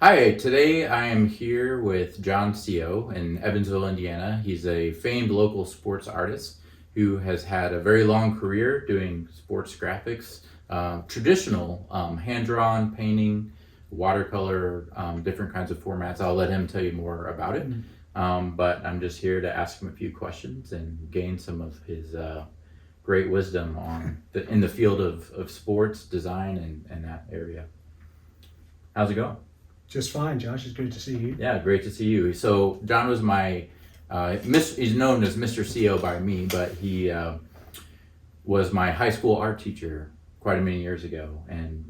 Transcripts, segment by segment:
Hi, today I am here with Jon Siau in Evansville, Indiana. He's a famed local sports artist who has had a very long career doing sports graphics, traditional hand-drawn painting, watercolor, different kinds of formats. I'll let him tell you more about it. But I'm just here to ask him a few questions and gain some of his great wisdom in the field of sports design and that area. How's it going? Just fine, Josh. It's good to see you. Yeah, great to see you. So John was my, he's known as Mr. CO by me, but he was my high school art teacher quite a many years ago and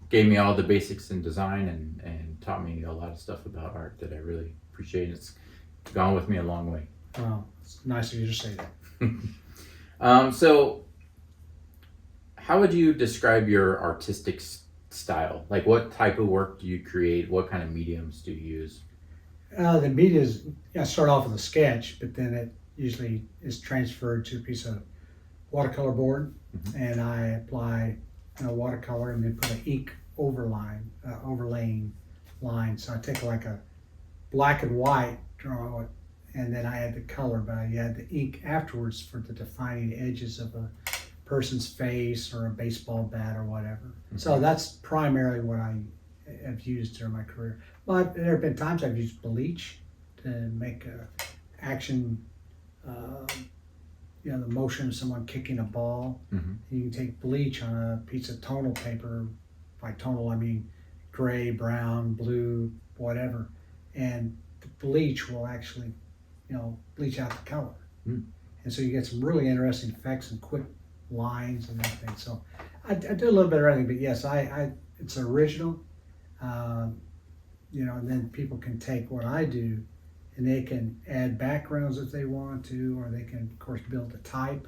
gave me all the basics in design and taught me a lot of stuff about art that I really appreciate. It's gone with me a long way. Well, it's nice of you to say that. So how would you describe your artistic style? Like, what type of work do you create? What kind of mediums do you use? The media is, I start off with a sketch, but then it usually is transferred to a piece of watercolor board, and I apply watercolor and then put an ink overlaying line. So I take like a black and white, draw it, and then I add the color, but I add the ink afterwards for the defining edges of a person's face or a baseball bat or whatever. So that's primarily what I have used during my career. But there have been times I've used bleach to make a action, the motion of someone kicking a ball. You can take bleach on a piece of tonal paper. By tonal, I mean gray, brown, blue, whatever. And the bleach will actually, bleach out the color. And so you get some really interesting effects and quick lines and everything. So I do a little bit of everything, but yes, it's original. And then people can take what I do and they can add backgrounds if they want to, or they can of course build a type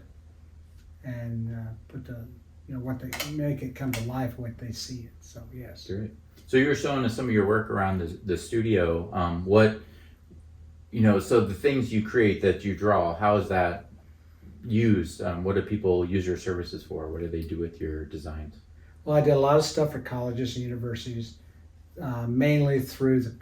and put what they make it come to life what they see it. So yes. Great. So you were showing us some of your work around the studio. So the things you create that you draw, how is that used? What do people use your services for? What do they do with your designs? Well, I did a lot of stuff for colleges and universities, mainly through the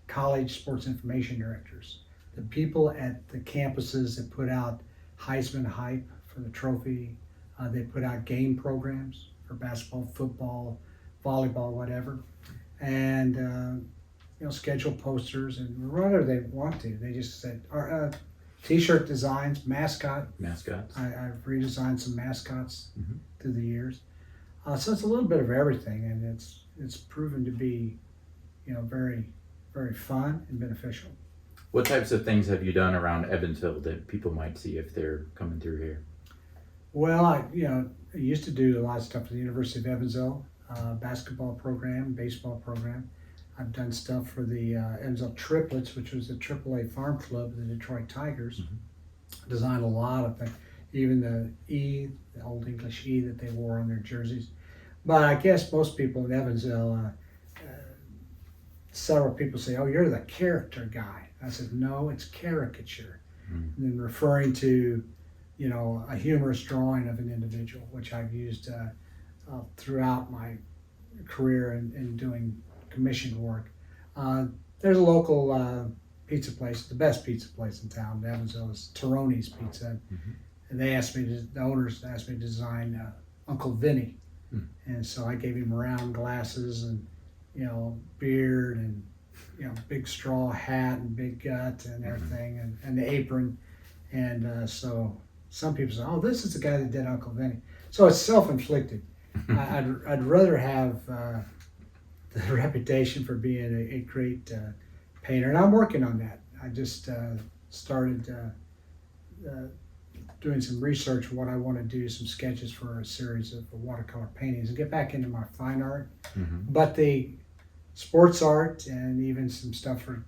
college sports information directors, the people at the campuses that put out Heisman hype for the trophy. They put out game programs for basketball, football, volleyball, whatever, and schedule posters and whatever they want to. They just said, T-shirt designs, mascots. I've redesigned some mascots through the years. So it's a little bit of everything, and it's proven to be, very, very fun and beneficial. What types of things have you done around Evansville that people might see if they're coming through here? Well, I used to do a lot of stuff at the University of Evansville, basketball program, baseball program. I've done stuff for the Evansville Triplets, which was the AAA farm club of the Detroit Tigers. Designed a lot of things, even the Old English E that they wore on their jerseys. But I guess most people in Evansville, several people say, "Oh, you're the character guy." I said, "No, it's caricature," and then referring to, a humorous drawing of an individual, which I've used throughout my career in doing commissioned work. There's a local pizza place, the best pizza place in town in Evansville is Tironi's Pizza, and the owners asked me to design Uncle Vinny, and so I gave him round glasses and beard and big straw hat and big gut and everything, and the apron, and so some people say, "Oh, this is the guy that did Uncle Vinny." So it's self-inflicted. I'd rather have the reputation for being a great painter, and I'm working on that. I just started doing some research for what I want to do, some sketches for a series of watercolor paintings and get back into my fine art. But the sports art and even some stuff for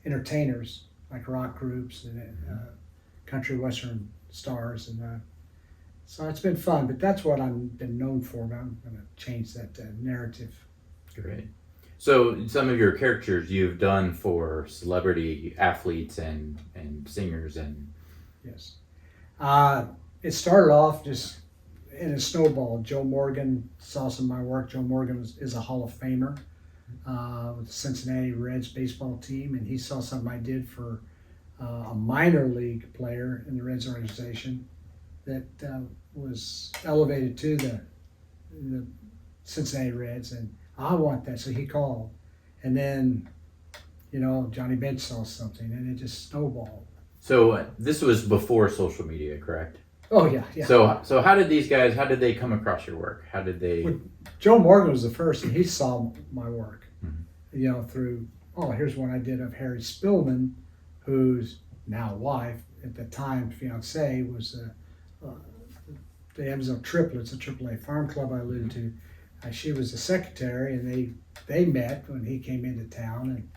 entertainers like rock groups and country western stars, and so it's been fun. But that's what I've been known for. But I'm going to change that narrative. Great. So some of your caricatures you've done for celebrity athletes and singers and Yes. It started off just and it snowballed. Joe Morgan saw some of my work. Joe Morgan is a Hall of Famer with the Cincinnati Reds baseball team, and he saw something I did for a minor league player in the Reds organization that was elevated to the Cincinnati Reds, and I want that. So he called, and then Johnny Bench saw something, and it just snowballed. So this was before social media, correct? Oh yeah, yeah. So how did they come across your work? How did they? Well, Joe Morgan was the first, and he saw my work. Mm-hmm. Through here's one I did of Harry Spillman, whose now wife, at the time fiance, was the Evansville Triplets, a AAA farm club I alluded to. She was the secretary, and they met when he came into town, and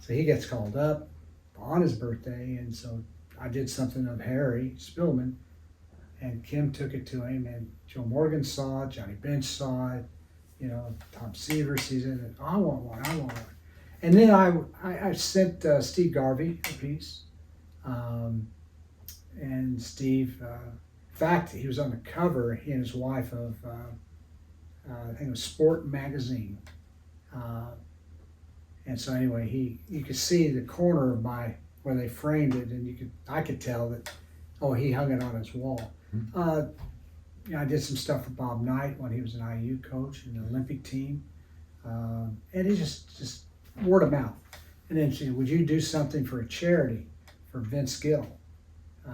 so he gets called up on his birthday, and so I did something of Harry Spillman, and Kim took it to him, and Joe Morgan saw it, Johnny Bench saw it, Tom Seaver sees it, and I want one. And then I sent Steve Garvey a piece, and Steve, in fact, he was on the cover, he and his wife, of I think it was Sport Magazine. And so anyway, you could see the corner of where they framed it, and I could tell that, he hung it on his wall. I did some stuff for Bob Knight when he was an IU coach in the Olympic team, and it just word of mouth. And then she said, would you do something for a charity for Vince Gill?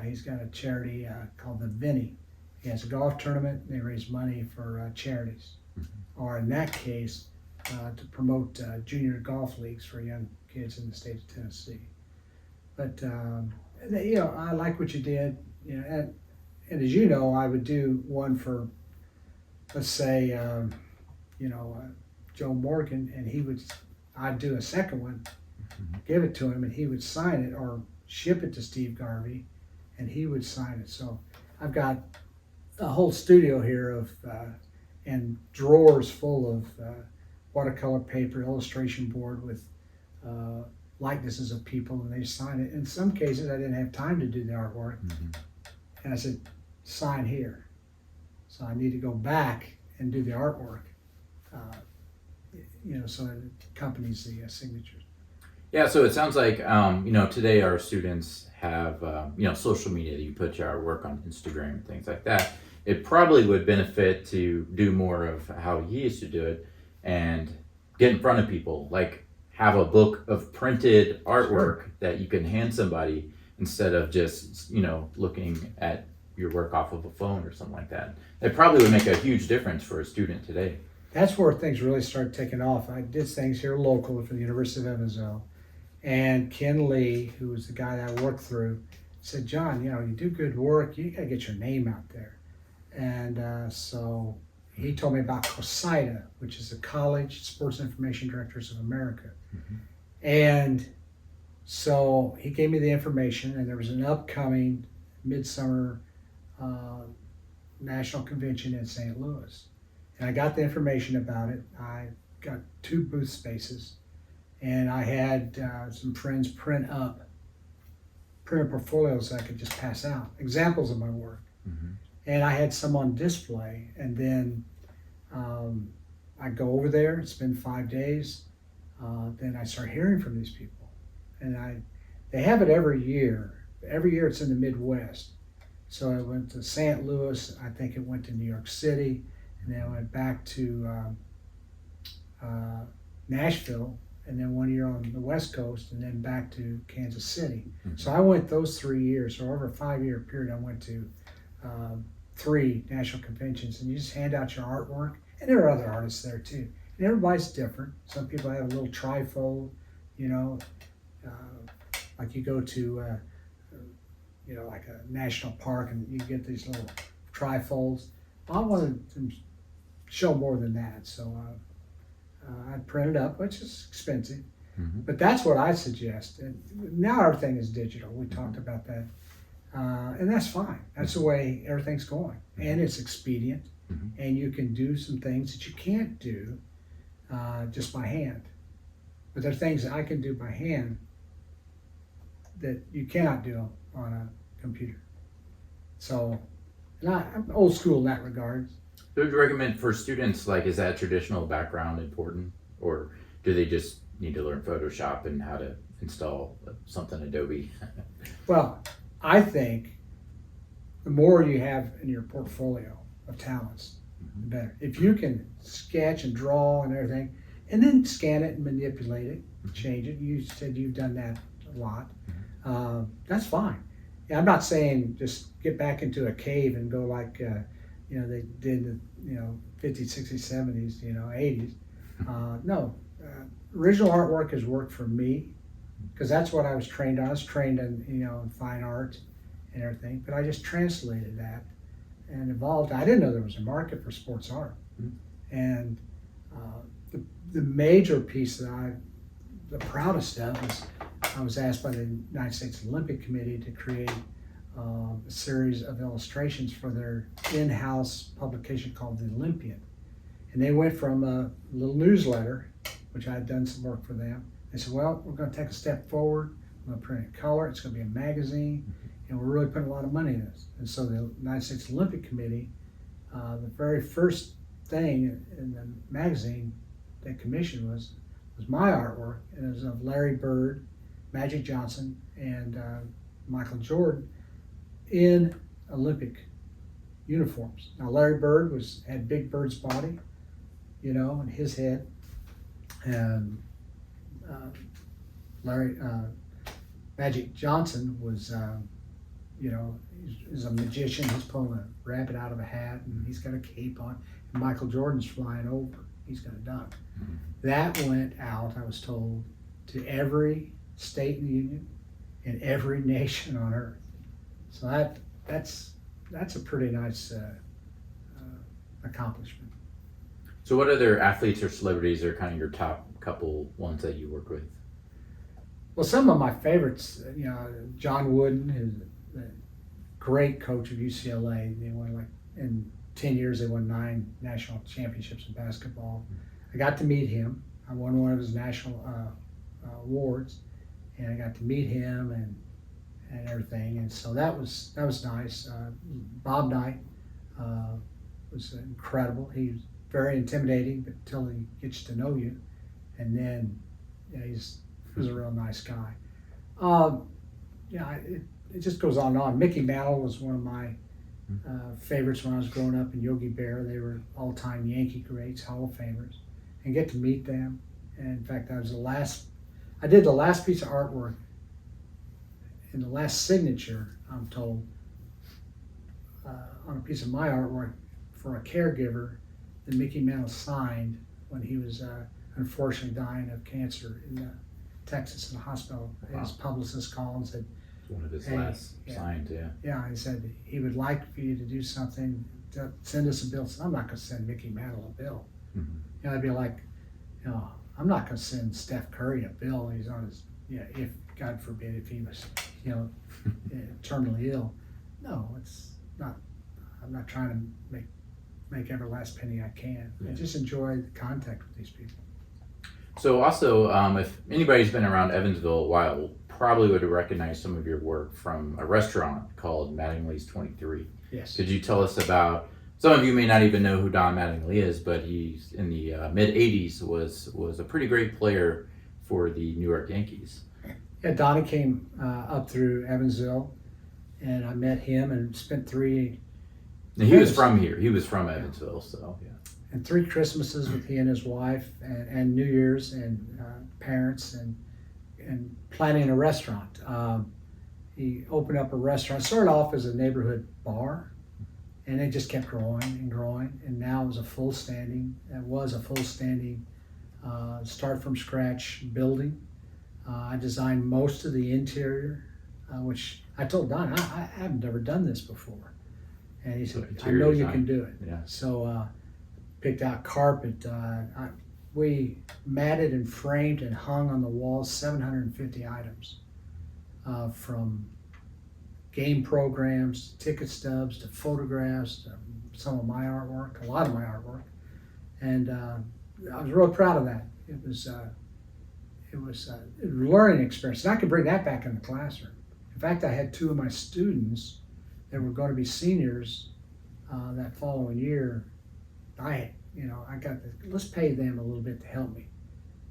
He's got a charity called the Vinny. He has a golf tournament, and they raise money for charities. Mm-hmm. Or in that case, to promote junior golf leagues for young kids in the state of Tennessee. But I like what you did, and as you know, I would do one for, let's say, Joe Morgan, and I'd do a second one, give it to him, and he would sign it or ship it to Steve Garvey, and he would sign it. So I've got a whole studio here and drawers full of watercolor paper, illustration board with likenesses of people, and they sign it. In some cases, I didn't have time to do the artwork, and I said, sign here. So I need to go back and do the artwork, so it accompanies the signatures. Yeah, so it sounds like today our students have social media. You put your artwork on Instagram and things like that. It probably would benefit to do more of how you used to do it and get in front of people, like have a book of printed artwork that you can hand somebody instead of just looking at your work off of a phone or something like that. It probably would make a huge difference for a student today. That's where things really started taking off. I did things here locally for the University of Evansville, and Ken Lee, who was the guy that I worked through, said, John, you do good work, you gotta get your name out there. And so he told me about COSIDA, which is the College Sports Information Directors of America. Mm-hmm. And so he gave me the information, and there was an upcoming midsummer national convention in St. Louis. And I got the information about it. I got 2 booth spaces, and I had some friends print portfolios that I could just pass out, examples of my work. Mm-hmm. And I had some on display, and then I go over there and spend 5 days. Then I start hearing from these people, and they have it every year. Every year it's in the Midwest. So I went to St. Louis, I think it went to New York City, and then I went back to Nashville, and then 1 year on the West Coast, and then back to Kansas City. Mm-hmm. So I went those 3 years, so over a 5-year period, I went to 3 national conventions, and you just hand out your artwork, and there are other artists there too. And everybody's different. Some people have a little trifold, like you go to like a national park, and you get these little trifolds. I wanted to show more than that, so I printed up, which is expensive, but that's what I suggest. And now everything is digital. We talked about that, and that's fine. That's the way everything's going, and it's expedient, and you can do some things that you can't do just by hand. But there are things that I can do by hand that you cannot do on a computer. So And I'm old school in that regard. So would you recommend for students, like, is that traditional background important? Or do they just need to learn Photoshop and how to install something Adobe? Well, I think the more you have in your portfolio of talents, the better. If you can sketch and draw and everything, and then scan it and manipulate it, change it. You said you've done that a lot. That's fine. Yeah, I'm not saying just get back into a cave and go like they did in the 50s, 60s, 70s, 80s. No, original artwork has worked for me because that's what I was trained on. I was trained in fine art and everything, but I just translated that and evolved. I didn't know there was a market for sports art, and the major piece that I'm the proudest of is I was asked by the United States Olympic Committee to create a series of illustrations for their in-house publication called The Olympian. And they went from a little newsletter, which I had done some work for them. They said, well, we're going to take a step forward. We're going to print it in color. It's going to be a magazine. And we're really putting a lot of money in this. And so the United States Olympic Committee, the very first thing in the magazine they commissioned was my artwork. And it was of Larry Bird, Magic Johnson, and Michael Jordan in Olympic uniforms. Now Larry Bird had Big Bird's body, and his head, and Magic Johnson was, he's a magician. He's pulling a rabbit out of a hat, and he's got a cape on. And Michael Jordan's flying over. He's got a duck. That went out, I was told, to every state in the union and every nation on earth. So that's a pretty nice accomplishment. So what other athletes or celebrities are kind of your top couple ones that you work with? Well, some of my favorites, John Wooden, who's a great coach of UCLA. They won in 10 years, they won 9 national championships in basketball. I got to meet him. I won one of his national awards, and I got to meet him and everything. And so that was nice. Bob Knight was incredible. He was very intimidating, but until he gets to know you, and then he was a real nice guy. It just goes on and on. Mickey Mantle was one of my favorites when I was growing up, and Yogi Berra. They were all-time Yankee greats, Hall of Famers, and get to meet them. And in fact, I did the last piece of artwork and the last signature, I'm told, on a piece of my artwork for a caregiver that Mickey Mantle signed when he was unfortunately dying of cancer in Texas in a hospital. Wow. His publicist called and said, one of his last signs, Yeah, he said he would like for you to do something, to send us a bill. So I'm not going to send Mickey Mantle a bill. I'd be like, I'm not going to send Steph Curry a bill. He's on his, if God forbid, if he was, terminally ill. No, it's not. I'm not trying to make every last penny I can. I just enjoy the contact with these people. So also, if anybody's been around Evansville a while, probably would recognize some of your work from a restaurant called Mattingly's 23. Yes. Could you tell us about, some of you may not even know who Don Mattingly is, but he's in the mid-'80s was a pretty great player for the New York Yankees. Yeah, Donnie came up through Evansville, and I met him and spent 3. And he was from here. He was from Evansville, so yeah. And 3 Christmases with he and his wife, and New Year's, and parents, and planning a restaurant. He opened up a restaurant. It started off as a neighborhood bar, and it just kept growing and growing. And now it was a full standing. Start from scratch building. I designed most of the interior, which I told Don I have never done this before, and he said, "I know you can do it." Yeah. So picked out carpet. We matted and framed and hung on the walls 750 items, from game programs, to ticket stubs, to photographs, to some of my artwork, a lot of my artwork, and I was real proud of that. It was a learning experience, and I could bring that back in the classroom. In fact, I had 2 of my students that were going to be seniors that following year, I got let's pay them a little bit to help me,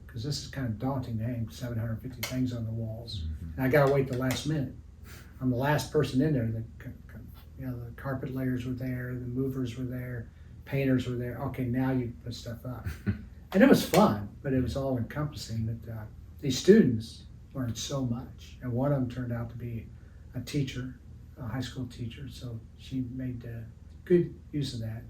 because this is kind of daunting to hang 750 things on the walls. And I got to wait the last minute. I'm the last person in there. The carpet layers were there, the movers were there, painters were there. Okay, now you put stuff up. And it was fun, but it was all encompassing. But these students learned so much. And one of them turned out to be a teacher, a high school teacher. So she made good use of that.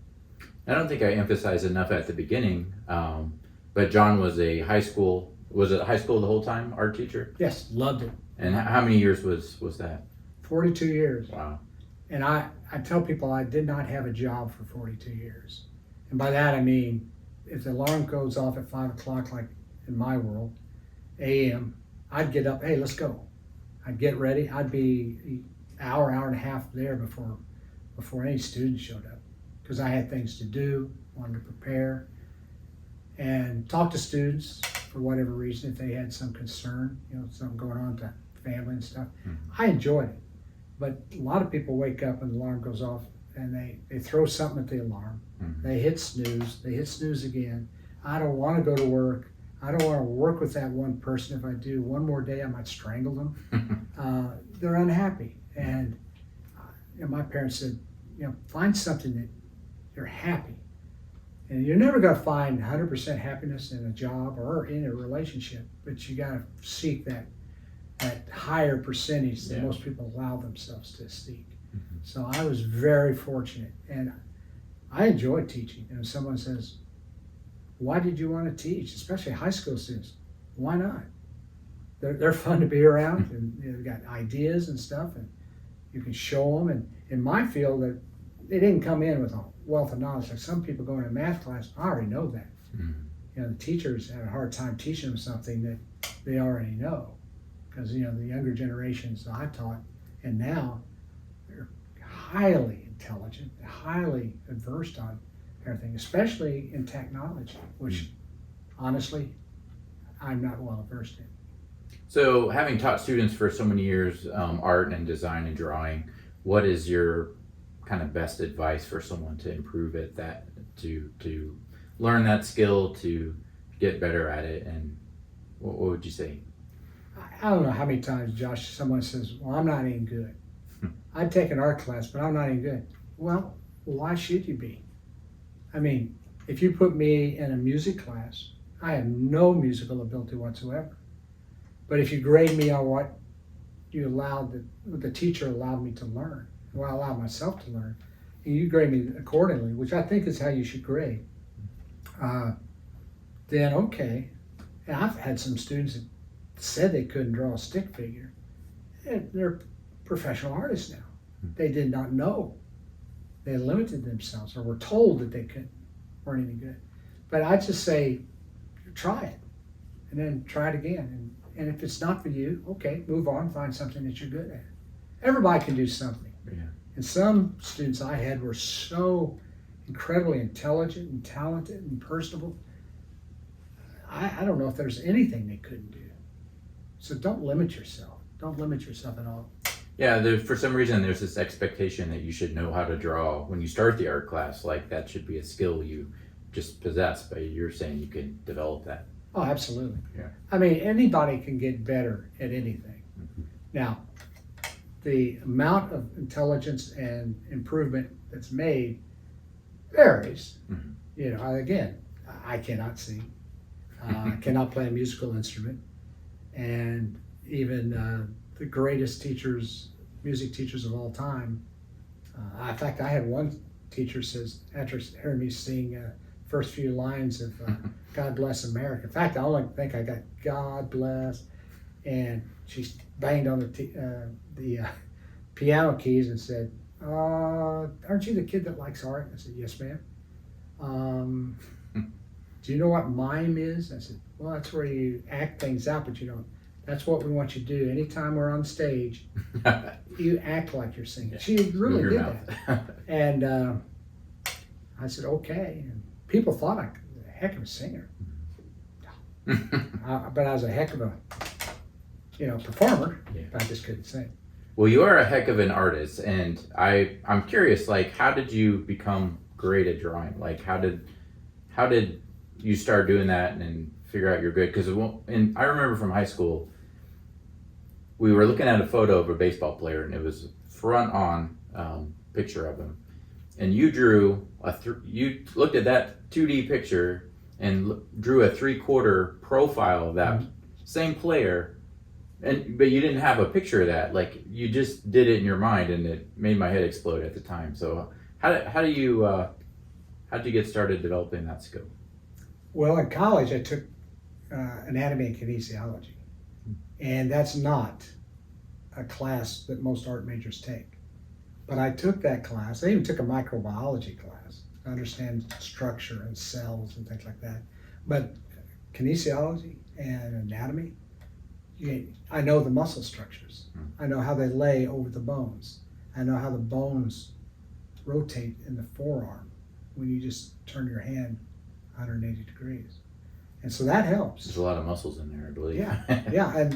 I don't think I emphasized enough at the beginning, but John was a high school the whole time, art teacher? Yes, loved it. And how many years was that? 42 years. Wow. And I tell people I did not have a job for 42 years. And by that I mean, if the alarm goes off at 5 o'clock, like in my world, a.m., I'd get up, hey, let's go. I'd get ready. I'd be an hour and a half there before any students showed up, because I had things to do, wanted to prepare, and talk to students for whatever reason if they had some concern, something going on to family and stuff. I enjoyed it. But a lot of people wake up and the alarm goes off and they throw something at the alarm. They hit snooze again. I don't want to go to work. I don't want to work with that one person. If I do one more day, I might strangle them. They're unhappy. And my parents said, find something that you're happy. And you're never going to find 100% happiness in a job or in a relationship, but you got to seek that higher percentage that most people allow themselves to seek. So I was very fortunate, and I enjoyed teaching. And if someone says, why did you want to teach, especially high school students? Why not? They're fun to be around, and they've got ideas and stuff, and you can show them. And in my field, that they didn't come in with a wealth of knowledge. Like some people go into math class, I already know that. The teachers have a hard time teaching them something that they already know, because the younger generations that I taught and now, they're highly intelligent, highly versed on everything, especially in technology, which honestly I'm not well versed in. So, having taught students for so many years, art and design and drawing, what is your kind of best advice for someone to improve at that, to learn that skill, to get better at it? And what would you say? I don't know how many times, Josh, someone says, well, I'm not any good. I'd take an art class, but I'm not any good. Well, why should you be? I mean, if you put me in a music class, I have no musical ability whatsoever. But if you grade me on what the teacher allowed me to learn, what I allowed myself to learn, and you grade me accordingly, which I think is how you should grade, then okay. And I've had some students that said they couldn't draw a stick figure. They're professional artists now. They did not know. They limited themselves, or were told that they weren't any good. But I just say, try it, and then try it again. And if it's not for you, okay, move on, find something that you're good at. Everybody can do something. Yeah. And some students I had were so incredibly intelligent and talented and personable. I don't know if there's anything they couldn't do. So don't limit yourself. Don't limit yourself at all. Yeah, for some reason there's this expectation that you should know how to draw when you start the art class, like that should be a skill you just possess, but you're saying you can develop that. Oh, absolutely. Yeah. I mean, anybody can get better at anything. Now, the amount of intelligence and improvement that's made varies. Again, I cannot sing. I cannot play a musical instrument. And even the greatest music teachers of all time. In fact, I had one teacher says, after hearing me sing first few lines of God Bless America. In fact, I only think I got God Bless, and she banged on the piano keys and said, aren't you the kid that likes art? I said, yes, ma'am. Do you know what mime is? I said, well, that's where you act things out, but you don't. That's what we want you to do. Anytime we're on stage, you act like you're singing. She really did that. And I said, okay. And people thought I was a heck of a singer. But I was a heck of a performer, but I just couldn't sing. Well, you are a heck of an artist, and I'm curious, like, how did you become great at drawing? Like, how did you start doing that and figure out you're good? Because and I remember from high school, we were looking at a photo of a baseball player, and it was front on picture of him, and you drew you looked at that 2D picture and drew a 3/4 profile of that same player, but you didn't have a picture of that. Like, you just did it in your mind, and it made my head explode at the time. So how do you how did you get started developing that skill? Well, in college, I took anatomy and kinesiology, and that's not a class that most art majors take. But I took that class. I even took a microbiology class to understand structure and cells and things like that. But kinesiology and anatomy, I know the muscle structures. I know how they lay over the bones. I know how the bones rotate in the forearm when you just turn your hand 180 degrees. And so that helps. There's a lot of muscles in there, I believe. Yeah, yeah, and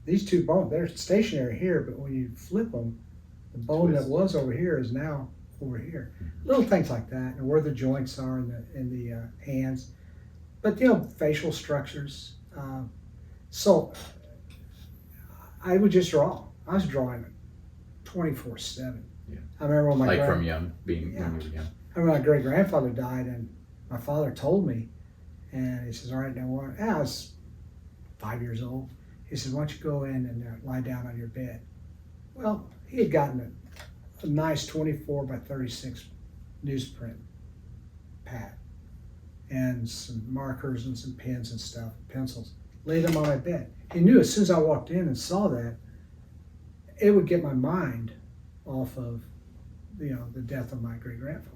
these two bones, they're stationary here, but when you flip them, the bone that was over here is now over here. Little things like that, and where the joints are in the hands. But facial structures. So I would just draw. I was drawing 24/7. Yeah. I remember when like from young, when you were young. I remember my great grandfather died, and my father told me, and he says, "All right, now what?" I was 5 years old. He said, "Why don't you go in and lie down on your bed?" Well, he had gotten a nice 24 by 36 newsprint pad and some markers and some pens and stuff, pencils. Laid them on my bed. He knew as soon as I walked in and saw that, it would get my mind off of the death of my great grandfather.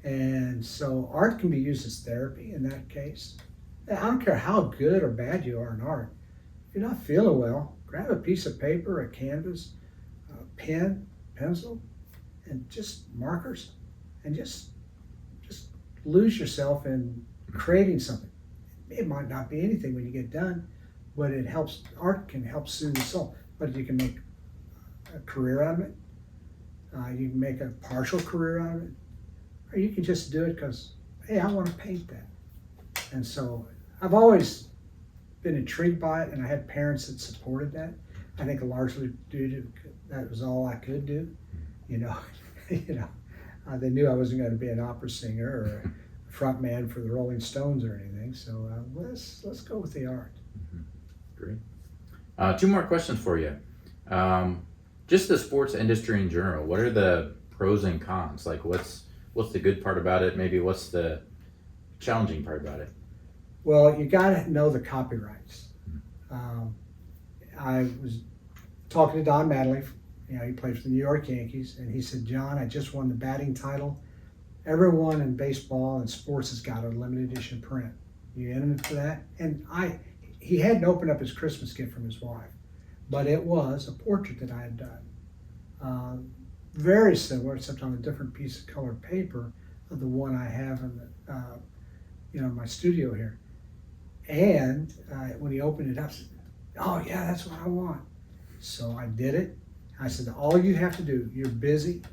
And so art can be used as therapy in that case. I don't care how good or bad you are in art. If you're not feeling well, grab a piece of paper, a canvas, a pen, pencil, and just markers, and just lose yourself in creating something. It might not be anything when you get done, but it helps. Art can help soothe the soul. But you can make a career out of it. You can make a partial career out of it, or you can just do it because, hey, I want to paint that. And so I've always been intrigued by it, and I had parents that supported that. I think largely due to that was all I could do. They knew I wasn't going to be an opera singer or a front man for the Rolling Stones or anything. So let's go with the art. Great. 2 more questions for you. Just the sports industry in general. What are the pros and cons? Like, what's the good part about it? Maybe what's the challenging part about it? Well, you got to know the copyrights. I was talking to Don Mattingly. He played for the New York Yankees, and he said, "John, I just won the batting title. Everyone in baseball and sports has got a limited edition print. You in it for that?" And he hadn't opened up his Christmas gift from his wife, but it was a portrait that I had done. Very similar, except on a different piece of colored paper of the one I have in my studio here. And when he opened it up, I said, "Oh yeah, that's what I want." So I did it. I said, "All you have to do, you're busy.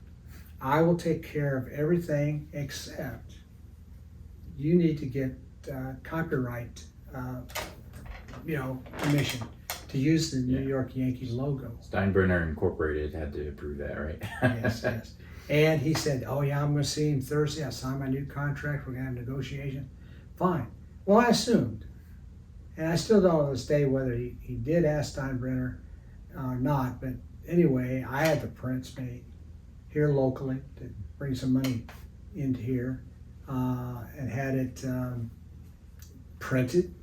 I will take care of everything except you need to get copyright, permission to use the New York Yankee logo." Steinbrenner Incorporated had to approve that, right? Yes. And he said, "Oh yeah, I'm going to see him Thursday. I signed my new contract. We're going to have negotiation." Fine. Well, I assumed, and I still don't know to this day whether he did ask Steinbrenner or not. But anyway, I had the prints made here locally to bring some money into here, and had it printed.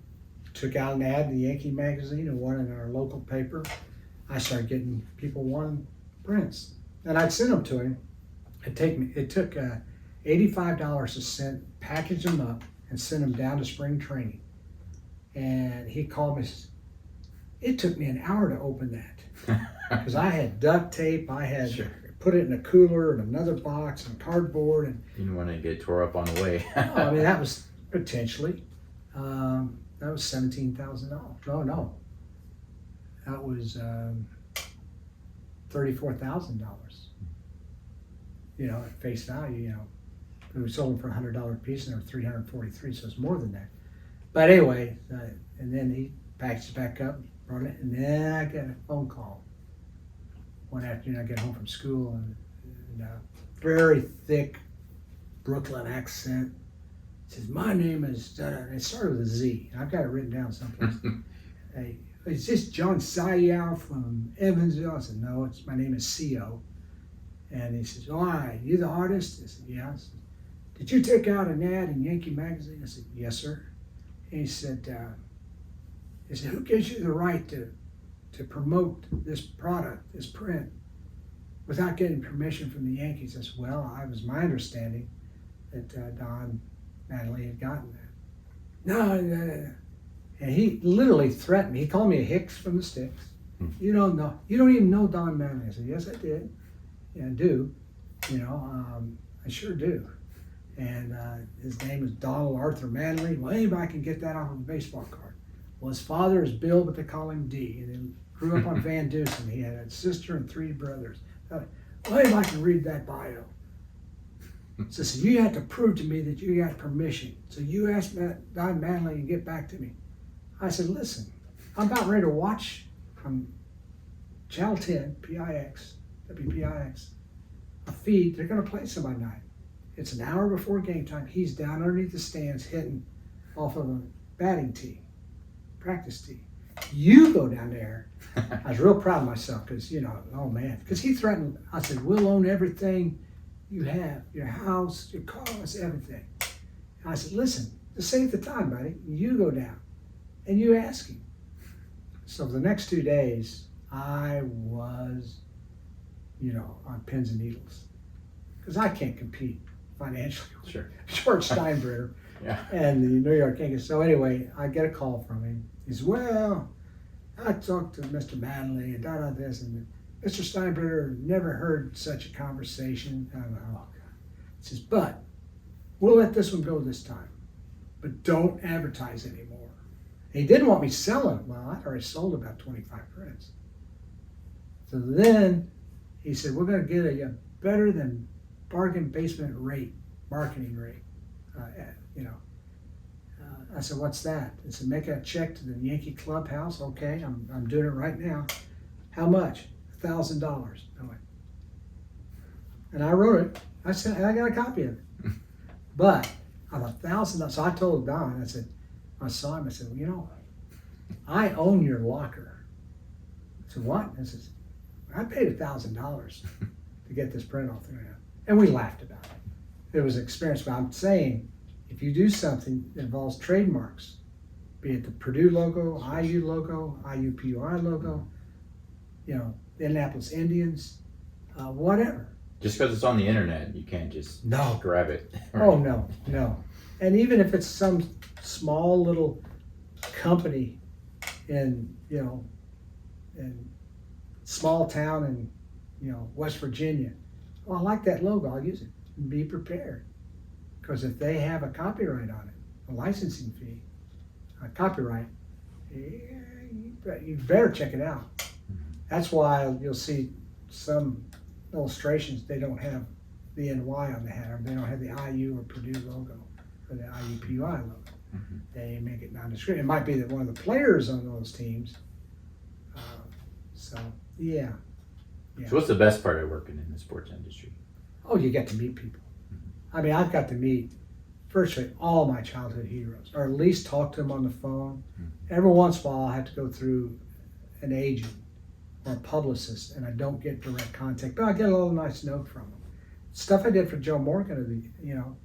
Took out an ad in the Yankee magazine and one in our local paper. I started getting people wanting prints, and I'd send them to him. It took $85 to package them up and send them down to spring training. And he called me and says, "It took me an hour to open that because I had duct tape. I had put it in a cooler and another box and cardboard, and You didn't want to get tore up on the way. I mean, that was potentially that was $17,000. No, that was $34,000. You know, at face value, you know, we sold them for $100 a piece, and they were 343, so it's more than that. But anyway, and then he packaged it back up, brought it, and then I got a phone call one afternoon. I get home from school, and very thick Brooklyn accent. It says, "My name is," and it started with a Z. I've got it written down someplace. Hey, is this Jon Siau from Evansville? I said, "No, my name is Siau." And he says, "All right, you the artist?" I said, "Yeah." I said, "Did you take out an ad in Yankee Magazine?" I said, "Yes, sir." And he said, "Who gives you the right to promote this product, this print, without getting permission from the Yankees?" I said, "Well, it was my understanding that Don Mattingly had gotten that." No. And he literally threatened me. He called me a Hicks from the sticks. "You don't know. You don't even know Don Mattingly." I said, "Yes, I did. Yeah, I do. You know, I sure do." And his name is Donald Arthur Mattingly. Well, anybody can get that off of a baseball card. Well, his father is Bill, but they call him D. And he grew up on Van Dusen. He had a sister and 3 brothers. Well, anybody can read that bio. So you have to prove to me that you got permission. So you asked Don Mattingly to get back to me. I said, "Listen, I'm about ready to watch from Channel 10, PIX, WPIX, a feed. They're going to play somebody night. It's an hour before game time. He's down underneath the stands hitting off of a batting tee, practice tee. You go down there." I was real proud of myself because, you know, oh man, because he threatened. I said, "We'll own everything you have, your house, your cars, everything." And I said, "Listen, just save the time, buddy. You go down and you ask him." So for the next 2 days, I was, you know, on pins and needles because I can't compete financially with Sure. George Steinbrenner and the New York Yankees. So anyway, I get a call from him. He says, "Well, I talked to Mr. Mattingly and this, and Mr. Steinbrenner never heard such a conversation." I don't know. Oh, God. He says, "But we'll let this one go this time, but don't advertise anymore." And he didn't want me selling it. Well, I'd already sold about 25 prints. So then he said, "We're going to get a better than bargain basement rate, marketing rate." I said, "What's that?" He said, "Make a check to the Yankee clubhouse." "Okay, I'm doing it right now." "How much?" $1,000. I went, and I wrote it. I said, I got a copy of it. But I thought $1,000. So I told Don. I said, I saw him. I said, "Well, you know, I own your locker." I said, "What?" I says, "I paid $1,000 to get this print off there." And we laughed about it. It was an experience. But I'm saying, if you do something that involves trademarks, be it the Purdue logo, IU logo, IUPUI logo, you know, the Indianapolis Indians, whatever. Just because it's on the internet, you can't just grab it. Right? Oh, no. And even if it's some small little company in, you know, in small town in, you know, West Virginia, "Oh, I like that logo, I'll use it." Be prepared. Because if they have a copyright on it, a licensing fee, a copyright, you better check it out. That's why you'll see some illustrations, they don't have the NY on the header. They don't have the IU or Purdue logo or the IUPUI logo. They make it nondescript. It might be that one of the players on those teams. Yeah. So what's the best part of working in the sports industry? Oh, you get to meet people. I mean, I've got to meet virtually all my childhood heroes, or at least talk to them on the phone. Every once in a while, I have to go through an agent or a publicist, and I don't get direct contact, but I get a little nice note from them. Stuff I did for Joe Morgan, you know,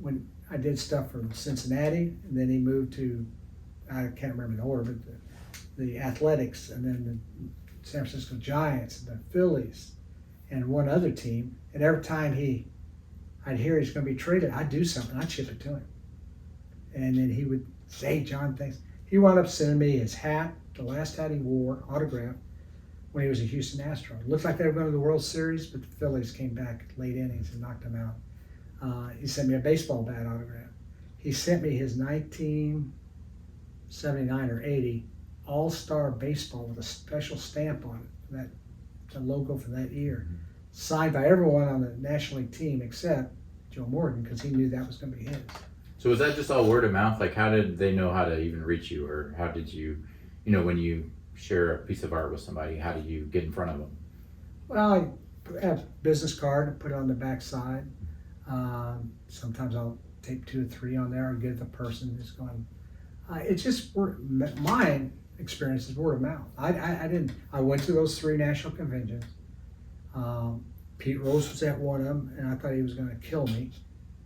when I did stuff for Cincinnati, and then he moved to, I can't remember the order, but the Athletics, and then the San Francisco Giants, and the Phillies, and one other team. And every time I'd hear he's going to be traded, I'd do something, I'd ship it to him. And then he would say, "John, thanks." He wound up sending me his hat, the last hat he wore, autographed, when he was a Houston Astro. It looked like they were going to the World Series, but the Phillies came back late innings and knocked them out. He sent me a baseball bat autograph. He sent me his 1979 or 80 All-Star Baseball with a special stamp on it, that the logo for that year, signed by everyone on the National League team except Joe Morgan, because he knew that was going to be his. So was that just all word of mouth? Like, how did they know how to even reach you, or how did you, when you share a piece of art with somebody, how do you get in front of them? Well, I have a business card and put it on the back side. Sometimes I'll tape 2 or 3 on there and give the person who's going. It's just my experience is word of mouth. I went to those 3 national conventions. Pete Rose was at one of them, and I thought he was going to kill me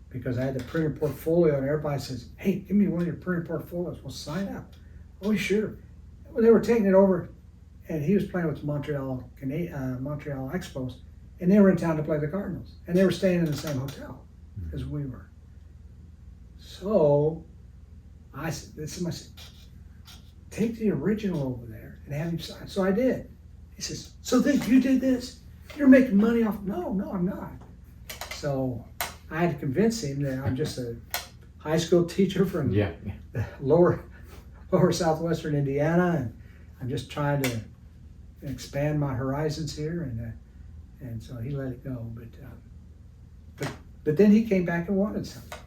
because I had the printed portfolio, and everybody says, "Hey, give me one of your printed portfolios." Well, sign up. Oh, sure. Well, they were taking it over, and he was playing with the Montreal Expos, and they were in town to play the Cardinals, and they were staying in the same hotel as we were. So I said, take the original over there and have him sign. So I did. He says, "So then you did this? You're making money off?" No, I'm not. So I had to convince him that I'm just a high school teacher from lower southwestern Indiana, and I'm just trying to expand my horizons here, and so he let it go. But then he came back and wanted something.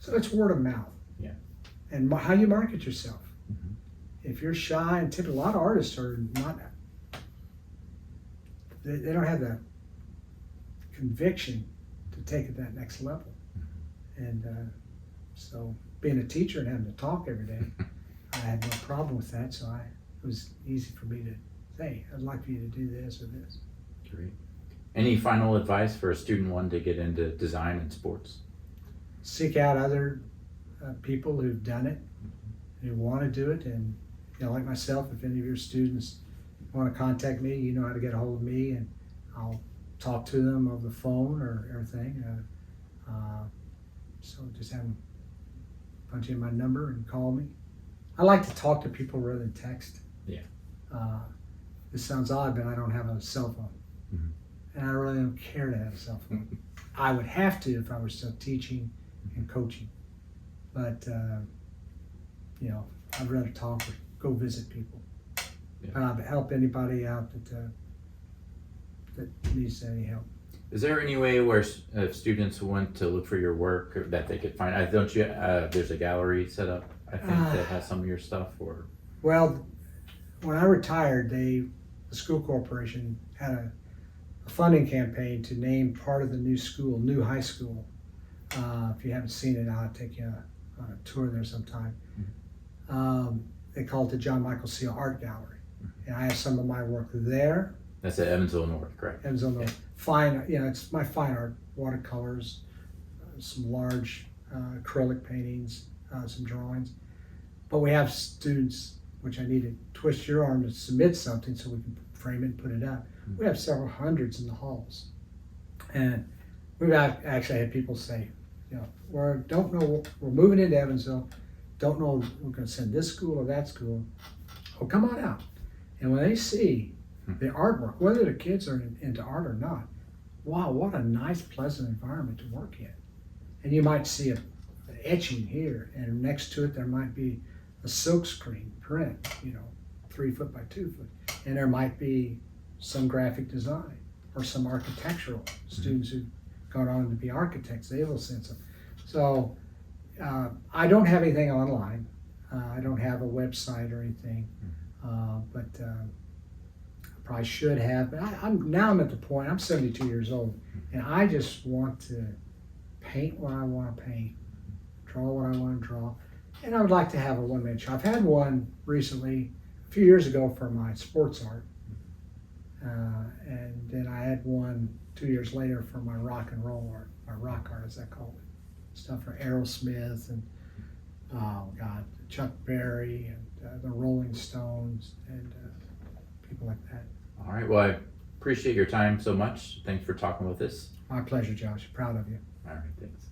So it's word of mouth. Yeah. And how you market yourself. If you're shy, and typically a lot of artists are not. They don't have the conviction to take it that next level. And so being a teacher and having to talk every day, I had no problem with that. So it was easy for me to say, "I'd like for you to do this or this." Great. Any final advice for a student wanting to get into design and sports? Seek out other people who've done it, who want to do it. And like myself, if any of your students want to contact me, you know how to get a hold of me, and I'll talk to them over the phone or everything. So just have them punch in my number and call me. I like to talk to people rather than text. Yeah. This sounds odd, but I don't have a cell phone. And I really don't care to have a cell phone. I would have to if I were still teaching and coaching. But, I'd rather talk or go visit people. Yeah. Help anybody out that needs any help. Is there any way where if students want to look for your work or that they could find? Don't you? There's a gallery set up, I think, that has some of your stuff. Or well, when I retired, the school corporation had a funding campaign to name part of the new high school. If you haven't seen it, I'll take you on a tour there sometime. They call it the Jon Siau Art Gallery, and I have some of my work there. That's at Evansville North, correct? Evansville North. Fine, it's my fine art, watercolors, some large acrylic paintings, some drawings. But we have students, which I need to twist your arm to submit something so we can frame it and put it up. We have several hundreds in the halls. And we've actually had people say, don't know, we're moving into Evansville, don't know we're going to send this school or that school. Oh, come on out. And when they see the artwork, whether the kids are into art or not, wow, what a nice, pleasant environment to work in. And you might see an etching here, and next to it there might be a silk screen print, 3 foot by 2 foot. And there might be some graphic design or some architectural. Students who've gone on to be architects, they will send some. So I don't have anything online. I don't have a website or anything, but I probably should have. But I'm at the point, I'm 72 years old, and I just want to paint what I want to paint, draw what I want to draw, and I would like to have a one-man show. I've had one recently, a few years ago, for my sports art, and then I had one 2 years later for my rock and roll art, my rock art as I call it. Stuff for Aerosmith and Chuck Berry and the Rolling Stones and people like that. All right. Well, I appreciate your time so much. Thanks for talking with us. My pleasure, Josh. Proud of you. All right. Thanks.